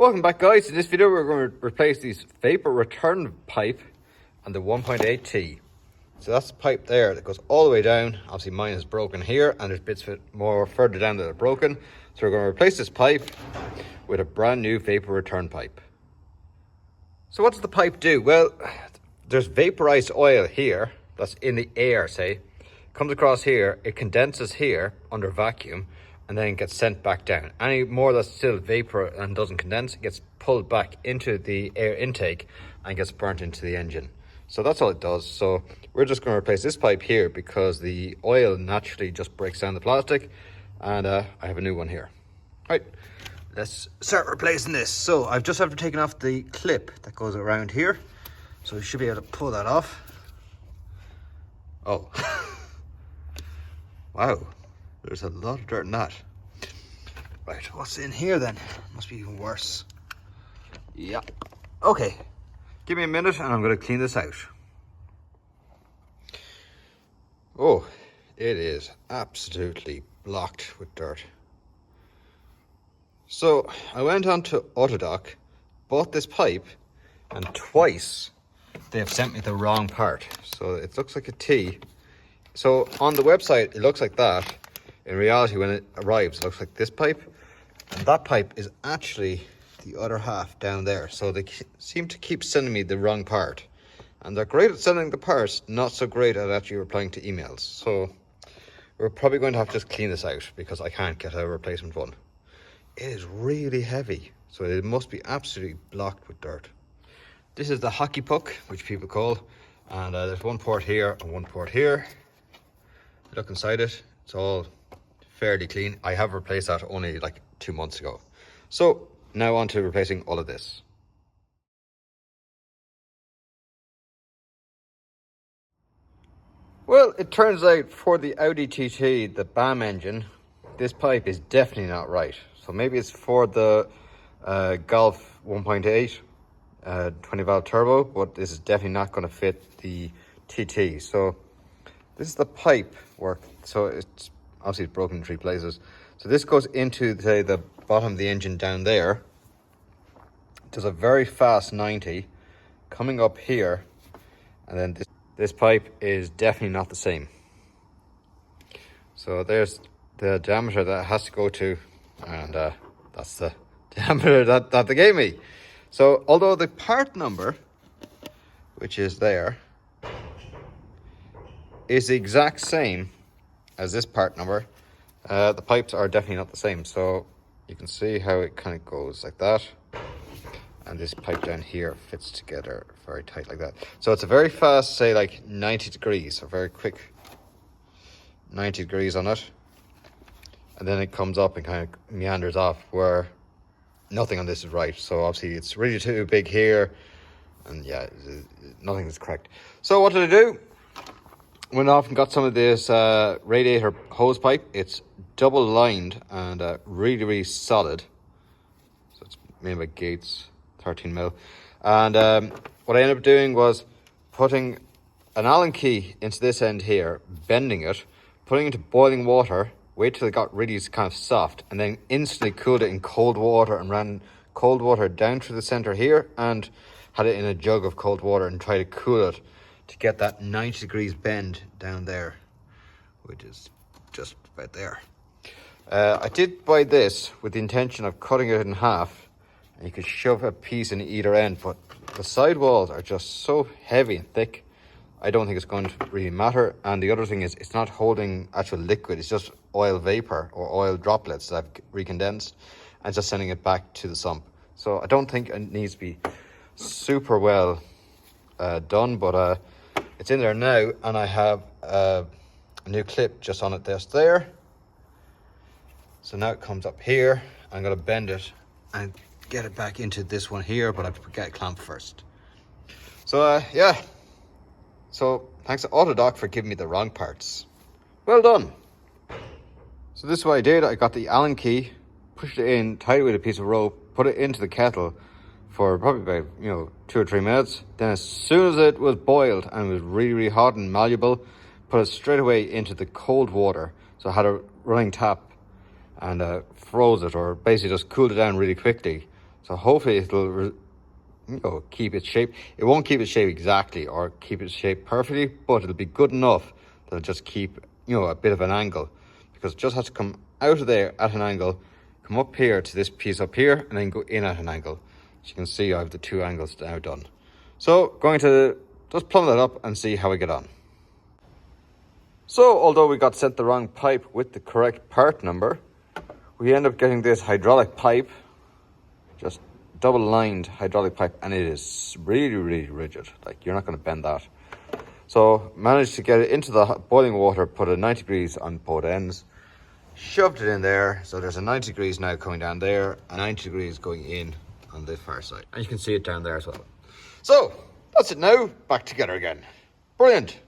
Welcome back, guys. In this video we're going to replace this vapor return pipe on the 1.8T. So that's the pipe there that goes all the way down. Obviously mine is broken here and there's bits more further down that are broken. So we're going to replace this pipe with a brand new vapor return pipe. So what does the pipe do? Well, there's vaporized oil here that's in the air, say. Comes across here, it condenses here under vacuum, and then gets sent back down. Any more that's still vapor and doesn't condense gets pulled back into the air intake and gets burnt into the engine. So that's all it does. So we're just going to replace this pipe here because the oil naturally just breaks down the plastic, and I have a new one here. Right, let's start replacing this. So I've just taken off the clip that goes around here, so we should be able to pull that off. Oh, wow. There's a lot of dirt in that. Right, what's in here then? Must be even worse. Yeah. Okay, give me a minute and I'm going to clean this out. Oh, it is absolutely blocked with dirt. So I went on to Autodoc, bought this pipe, and twice they have sent me the wrong part. So it looks like a T. So on the website it looks like that. In reality, when it arrives, it looks like this pipe, and that pipe is actually the other half down there. So they seem to keep sending me the wrong part, and they're great at sending the parts, not so great at actually replying to emails. So we're probably going to have to just clean this out because I can't get a replacement one. It is really heavy, so it must be absolutely blocked with dirt. This is the hockey puck, which people call, and there's one port here and one port here. Look inside it, it's all fairly clean. I have replaced that only like 2 months ago. So now on to replacing all of this. Well, it turns out for the Audi TT, the BAM engine, this pipe is definitely not right. So maybe it's for the Golf 1.8 20 valve turbo, but this is definitely not going to fit the TT. So this is the pipe work. So it's obviously it's broken in 3 places. So this goes into, say, the bottom of the engine down there. Does a very fast 90 coming up here, and then this pipe is definitely not the same. So there's the diameter that it has to go to, and that's the diameter that they gave me. So although the part number, which is there, is the exact same as this part number, the pipes are definitely not the same. So you can see how it kind of goes like that, and this pipe down here fits together very tight like that. So it's a very fast, say like 90 degrees, so very quick 90 degrees on it, and then it comes up and kind of meanders off, where nothing on this is right. So obviously it's really too big here, and yeah, nothing is correct. So what did I do? Went off and got some of this radiator hose pipe. It's double lined and really, really solid. So it's made by Gates, 13 mil. And what I ended up doing was putting an Allen key into this end here, bending it, putting it into boiling water, wait till it got really kind of soft, and then instantly cooled it in cold water and ran cold water down through the center here and had it in a jug of cold water and tried to cool it to get that 90 degrees bend down there, which is just about there. I did buy this with the intention of cutting it in half, and you could shove a piece in either end, but the side walls are just so heavy and thick, I don't think it's going to really matter. And the other thing is, it's not holding actual liquid, it's just oil vapor or oil droplets that I've recondensed, and just sending it back to the sump. So I don't think it needs to be super well done, but it's in there now, and I have a new clip just on it just there. So now it comes up here. I'm going to bend it and get it back into this one here, but I have to get it clamped first. So yeah. So thanks to Autodoc for giving me the wrong parts. Well done. So this is what I did. I got the Allen key, pushed it in, tied it with a piece of rope, put it into the kettle for probably about 2 or 3 minutes. Then as soon as it was boiled and was really, really hot and malleable, put it straight away into the cold water. So I had a running tap and froze it, or basically just cooled it down really quickly. So hopefully it'll keep its shape. It won't keep its shape exactly or keep its shape perfectly, but it'll be good enough that it'll just keep, a bit of an angle, because it just has to come out of there at an angle, come up here to this piece up here, and then go in at an angle. As you can see, I have the 2 angles now done. So going to just plumb that up and see how we get on. So although we got sent the wrong pipe with the correct part number, we end up getting this hydraulic pipe, just double lined hydraulic pipe, and it is really, really rigid. Like, you're not going to bend that. So managed to get it into the boiling water, put it 90 degrees on both ends, shoved it in there. So there's a 90 degrees now coming down there, a 90 degrees going in on the far side. And you can see it down there as well. So that's it now, back together again. Brilliant.